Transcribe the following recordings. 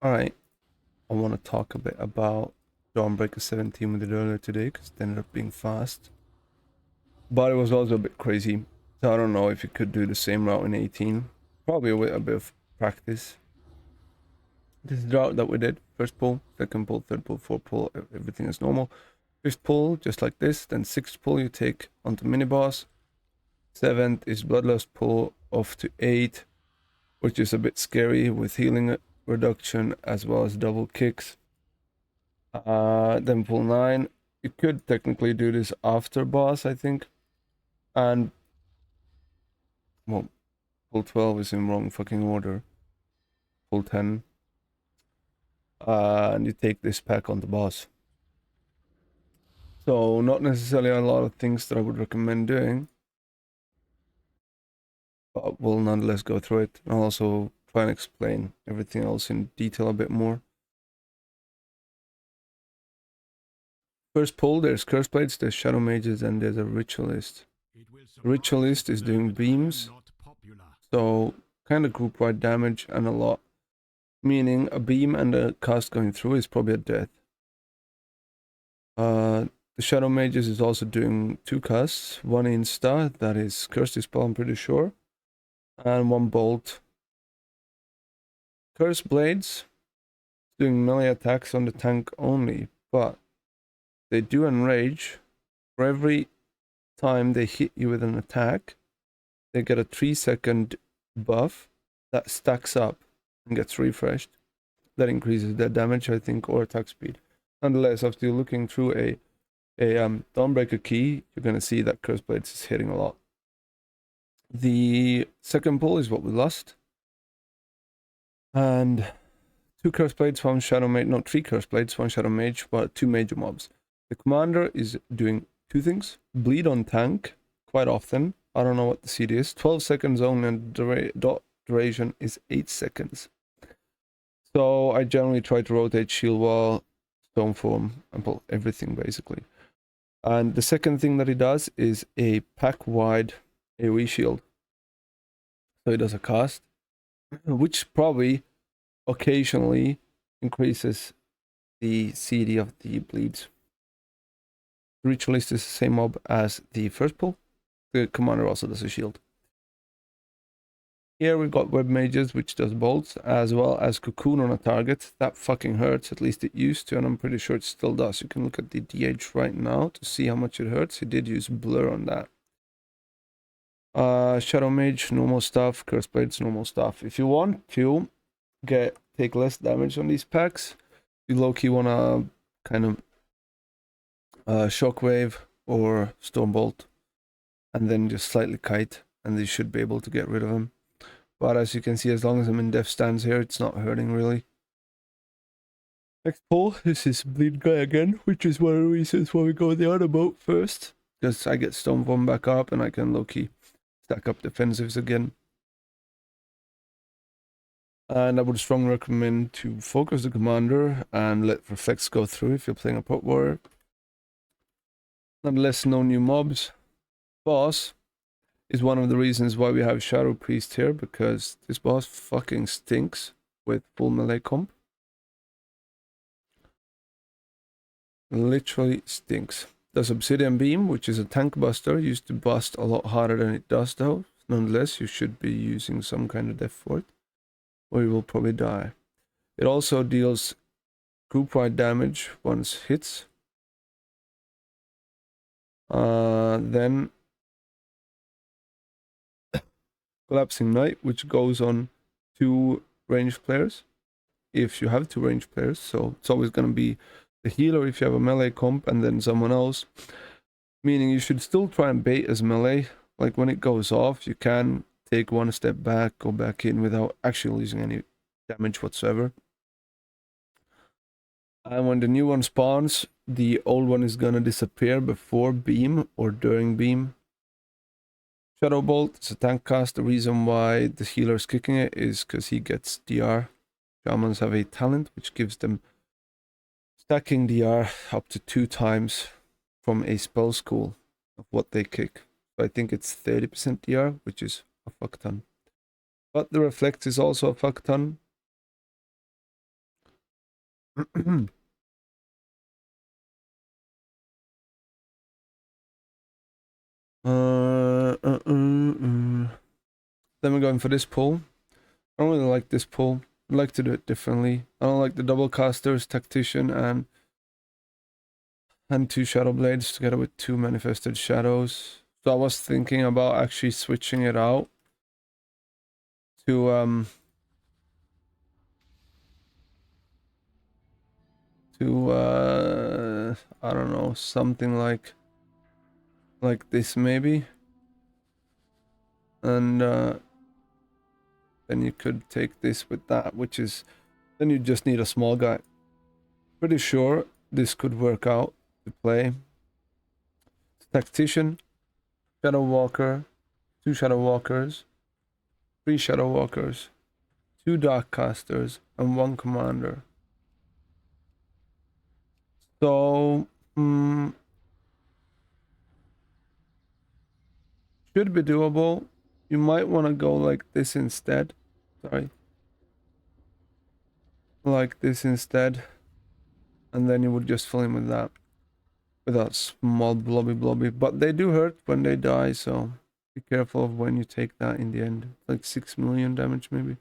Alright, I want to talk a bit about Dawnbreaker 17 we did earlier today because it ended up being fast. But it was also a bit crazy. So I don't know if you could do the same route in 18. Probably with a bit of practice. This is the route that we did. First pull, second pull, third pull, fourth pull, everything is normal. Fifth pull, just like this. Then sixth pull you take onto mini boss. Seventh is Bloodlust pull off to 8, which is a bit scary with healing reduction as well as double kicks. Then pull 9. You could technically do this after boss, I think. And, well, pull 12 is in wrong fucking order. Pull 10. And you take this pack on the boss. So, not necessarily a lot of things that I would recommend doing. But we'll nonetheless go through it. And I'll also try and explain everything else in detail a bit more. First pull, there's Curse Blades, there's Shadow Mages, and there's a Ritualist. Ritualist is doing beams, so kind of group-wide damage and a lot. Meaning a beam and a cast going through is probably a death. The Shadow Mages is also doing 2 casts, 1 insta, that is Curse Dispel, I'm pretty sure, and 1 bolt. Curse Blades doing melee attacks on the tank only, but they do enrage. For every time they hit you with an attack, they get a 3-second buff that stacks up and gets refreshed. That increases their damage, I think, or attack speed. Nonetheless, after you're looking through a Dawnbreaker key, you're going to see that Curse Blades is hitting a lot. The second pull is what we lost. And 2 Curse Blades, 1 Shadow Mage, not 3 Curse Blades, 1 Shadow Mage, but 2 major mobs. The commander is doing 2 things. Bleed on tank, quite often. I don't know what the CD is. 12 seconds only, and duration is 8 seconds. So I generally try to rotate Shield Wall, Stone Form, and pull everything basically. And the second thing that he does is a pack-wide AoE shield. So he does a cast, which probably occasionally increases the CD of the bleeds. The Ritualist is the same mob as the first pull. The commander also does a shield. Here we've got Web Mages, which does bolts, as well as Cocoon on a target. That fucking hurts, at least it used to, and I'm pretty sure it still does. You can look at the DH right now to see how much it hurts. He did use Blur on that. Shadow Mage, normal stuff. Curse Blades, normal stuff. If you want to take less damage on these packs, you low-key want to kind of Shockwave or Stormbolt, and then just slightly kite, and you should be able to get rid of him. But as you can see, as long as I'm in death stance here, it's not hurting really. Next pull, this is Bleed Guy again, which is one of the reasons why we go the other boat first. Because I get Stone Bomb back up and I can low-key stack up defensives again. And I would strongly recommend to focus the commander and let Reflex go through if you're playing a Pot Warrior. Nonetheless, no new mobs. Boss is one of the reasons why we have Shadow Priest here, because this boss fucking stinks with full melee comp. Literally stinks. Does Obsidian Beam, which is a tank buster, used to bust a lot harder than it does though. Nonetheless, you should be using some kind of def for it, or you will probably die. It also deals group-wide damage once hits. Then Collapsing Knight, which goes on 2 ranged players, if you have 2 ranged players. So it's always going to be the healer if you have a melee comp, and then someone else. Meaning you should still try and bait as melee. Like when it goes off, you can take 1 step back, go back in without actually losing any damage whatsoever. And when the new one spawns, the old one is going to disappear before beam or during beam. Shadow Bolt is a tank cast. The reason why the healer is kicking it is because he gets DR. Shamans have a talent which gives them stacking DR up to 2 times from a spell school of what they kick. So I think it's 30% DR, which is a fuck ton. But the Reflect is also a fuck ton. Then we're going for this pull. I don't really like this pull. I'd like to do it differently. I don't like the double casters, tactician, and 2 shadow blades together with 2 manifested shadows. So I was thinking about actually switching it out to I don't know, something like this maybe. And then you could take this with that, which is, then you just need a small guy. Pretty sure this could work out to play. Tactician, Shadow Walker, 2 Shadow Walkers, 3 Shadow Walkers, 2 Dark Casters, and 1 Commander. So, should be doable. You might want to go like this instead. Sorry. Like this instead. And then you would just fill in with that. Without small blobby. But they do hurt when they die, so be careful of when you take that in the end. Like 6 million damage maybe.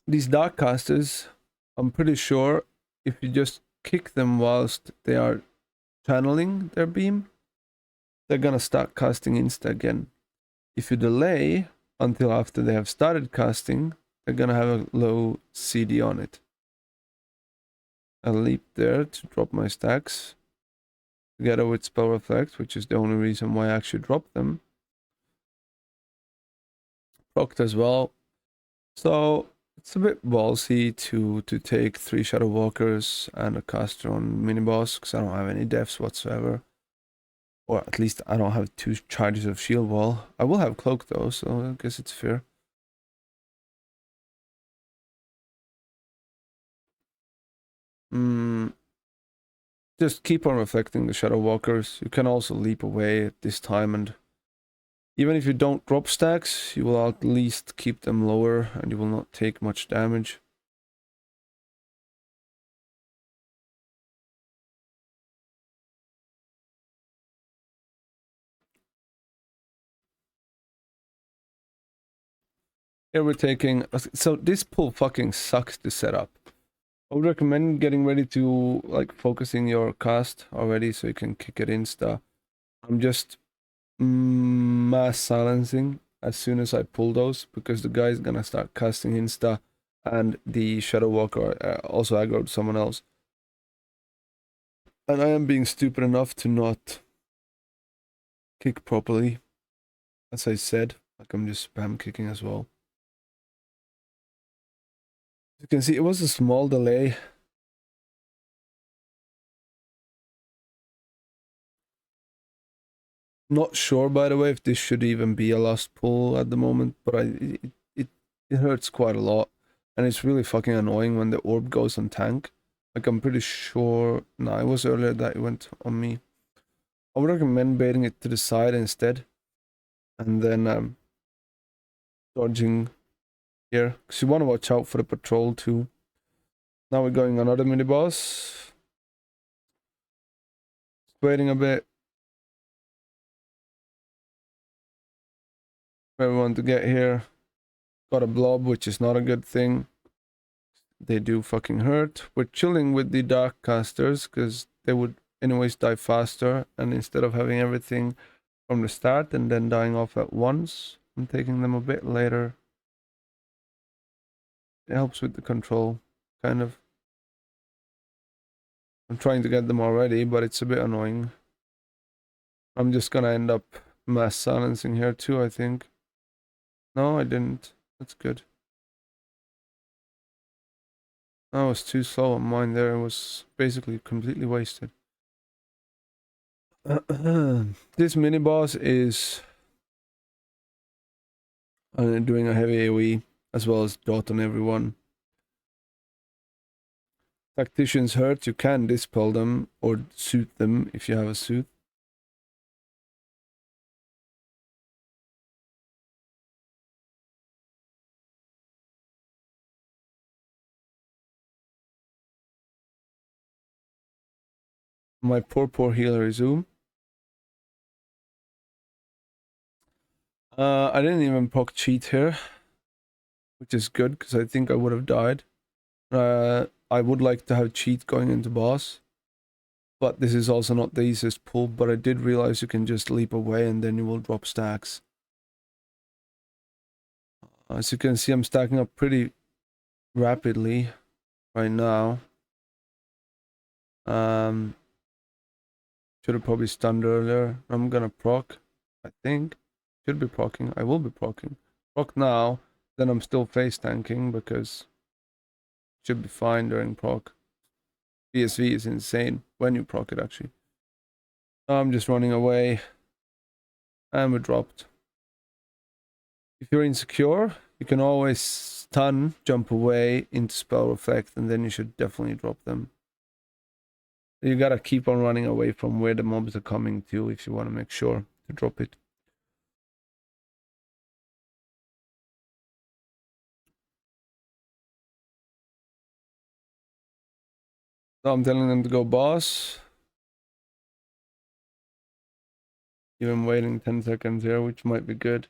These Dark Casters, I'm pretty sure if you just kick them whilst they are channeling their beam, they're gonna start casting insta again. If you delay until after they have started casting, they're gonna have a low CD on it. I'll leap there to drop my stacks together with spell reflect, which is the only reason why I actually dropped them. Procced as well. So it's a bit ballsy to take 3 Shadow Walkers and a caster on mini boss because I don't have any deaths whatsoever. Or at least I don't have 2 charges of shield wall. I will have cloak though, so I guess it's fair. Just keep on reflecting the Shadow Walkers. You can also leap away at this time, and even if you don't drop stacks, you will at least keep them lower and you will not take much damage. Here we're taking... So this pull fucking sucks to set up. I would recommend getting ready to, like, focusing your cast already so you can kick it insta. I'm just mass silencing as soon as I pull those because the guy's gonna start casting insta and the Shadow Walker also aggroed someone else. And I am being stupid enough to not kick properly, as I said. Like, I'm just spam kicking as well. You can see it was a small delay. Not sure, by the way, if this should even be a last pull at the moment, but it hurts quite a lot. And it's really fucking annoying when the orb goes on tank. Like, I'm pretty sure... No, it was earlier that it went on me. I would recommend baiting it to the side instead. And then dodging here. Because you want to watch out for the patrol too. Now we're going another mini boss. Waiting a bit for everyone to get here. Got a blob, which is not a good thing. They do fucking hurt. We're chilling with the Dark Casters because they would anyways die faster. And instead of having everything from the start and then dying off at once, I'm taking them a bit later. It helps with the control, kind of. I'm trying to get them already, but it's a bit annoying. I'm just gonna end up mass silencing here too, I think. No, I didn't. That's good. I was too slow on mine there. It was basically completely wasted. This mini boss is doing a heavy AoE as well as dot on everyone. Tacticians hurt, you can dispel them or suit them if you have a suit. My poor healer resume. I didn't even proc cheat here, which is good because I think I would have died. I would like to have cheat going into boss, but this is also not the easiest pull. But I did realize you can just leap away and then you will drop stacks. As you can see, I'm stacking up pretty rapidly right now. Should have probably stunned earlier. I'm gonna proc, I think. Should be procking. I will be procking. Proc now, then I'm still face tanking because should be fine during proc. PSV is insane when you proc it actually. I'm just running away. And we're dropped. If you're insecure, you can always stun, jump away into spell reflect, and then you should definitely drop them. You gotta keep on running away from where the mobs are coming to if you want to make sure to drop it. So I'm telling them to go boss. Even waiting 10 seconds here, which might be good.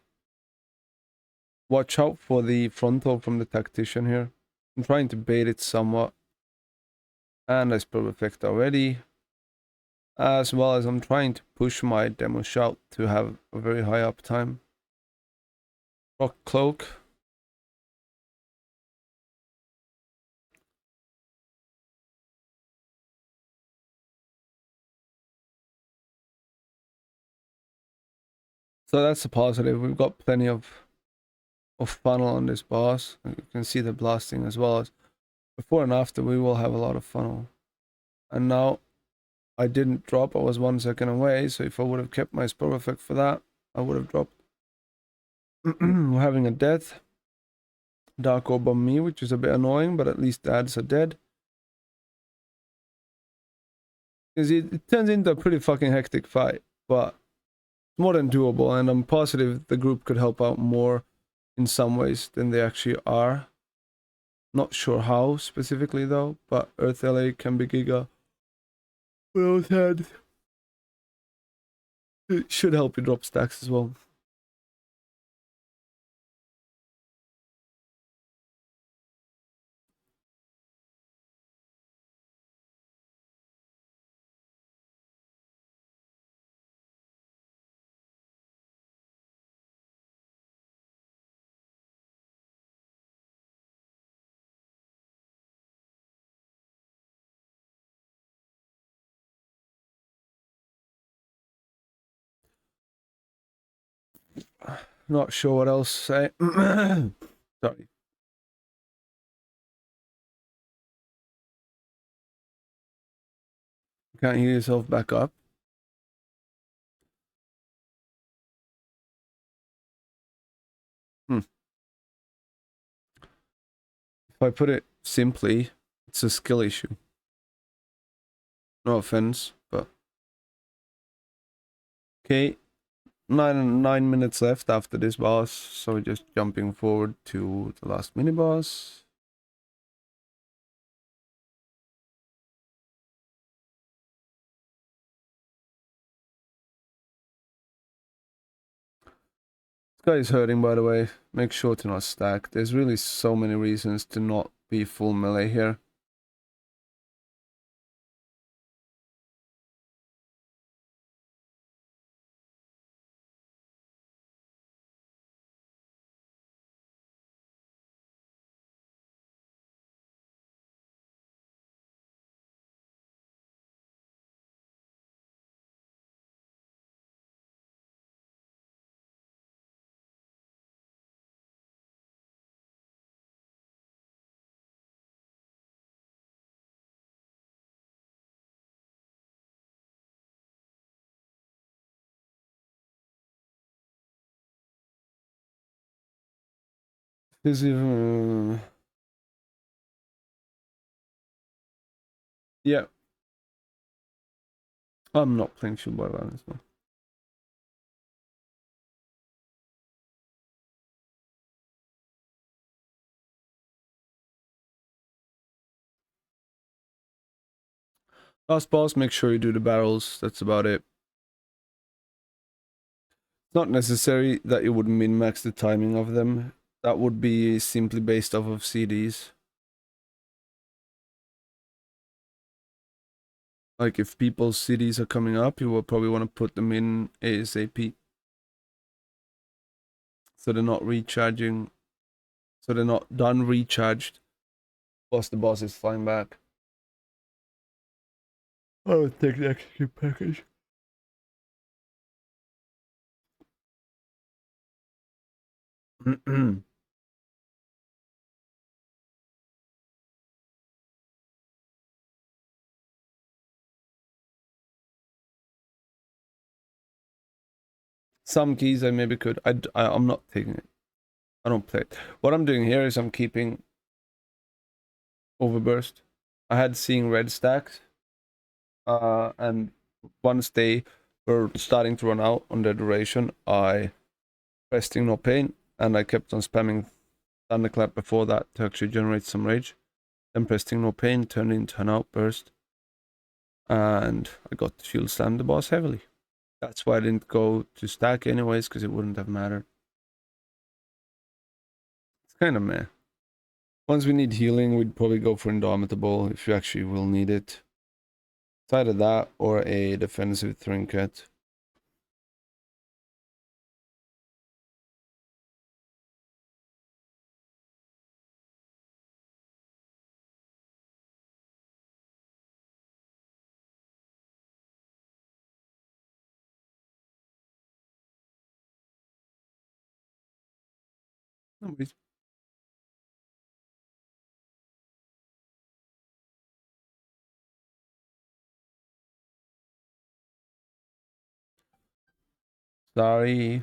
Watch out for the frontal from the tactician here. I'm trying to bait it somewhat. And I spell effect already. As well as I'm trying to push my demo shout to have a very high uptime. Rock cloak. So that's a positive. We've got plenty of funnel on this boss. You can see the blasting as well as before and after we will have a lot of funnel. And now I didn't drop, I was 1 second away, so if I would have kept my spell effect for that, I would have dropped. We're having a death. Dark orb on me, which is a bit annoying, but at least the ads are dead. Because it turns into a pretty fucking hectic fight, but more than doable, and I'm positive the group could help out more in some ways than they actually are. Not sure how specifically though, but Earth LA can be Giga. Well said. It should help you drop stacks as well. Not sure what else to say. Sorry. Can't hear yourself back up. If I put it simply, it's a skill issue. No offense, but okay. 9 minutes left after this boss, so just jumping forward to the last mini boss. This guy is hurting, by the way. Make sure to not stack. There's really so many reasons to not be full melee here. Is even yeah. I'm not playing Shield by Violence now. Last boss, make sure you do the barrels. That's about it. It's not necessary that you would min-max the timing of them. That would be simply based off of CDs. Like if people's CDs are coming up, you will probably want to put them in ASAP. So they're not recharging. So they're not done recharged. Plus the boss is flying back. I would take the extra package. Some keys I maybe could. I'm not taking it. I don't play it. What I'm doing here is I'm keeping Overburst. I had seeing red stacks. And once they were starting to run out on their duration, I pressing no pain, and I kept on spamming Thunderclap before that to actually generate some rage. Then pressing no pain turned into an outburst, and I got to shield slam the boss heavily. That's why I didn't go to stack anyways, because it wouldn't have mattered. It's kind of meh. Once we need healing, we'd probably go for Indomitable if you actually will need it. It's either that or a defensive trinket. Nobody's. Sorry.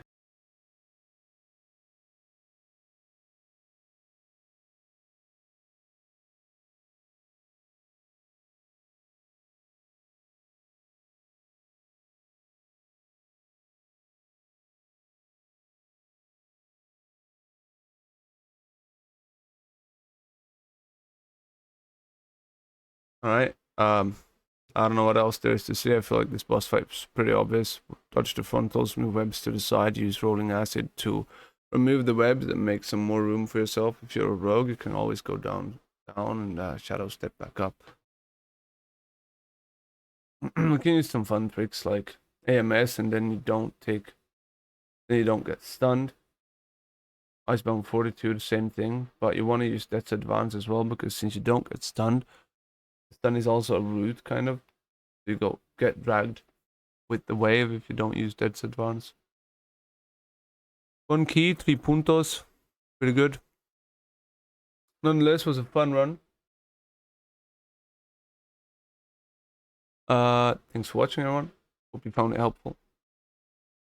Alright. I don't know what else there is to say. I feel like this boss fight's pretty obvious. Dodge the frontals, move webs to the side, use rolling acid to remove the webs and make some more room for yourself. If you're a rogue, you can always go down and shadow step back up. You can use some fun tricks like AMS, and then you don't get stunned. Icebound Fortitude, same thing, but you want to use Death's Advance as well, because since you don't get stunned, stun is also a root kind of. You get dragged with the wave if you don't use Death's Advance. 1 key, 3 puntos. Pretty good. Nonetheless, was a fun run. Thanks for watching, everyone. Hope you found it helpful.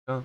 Yeah.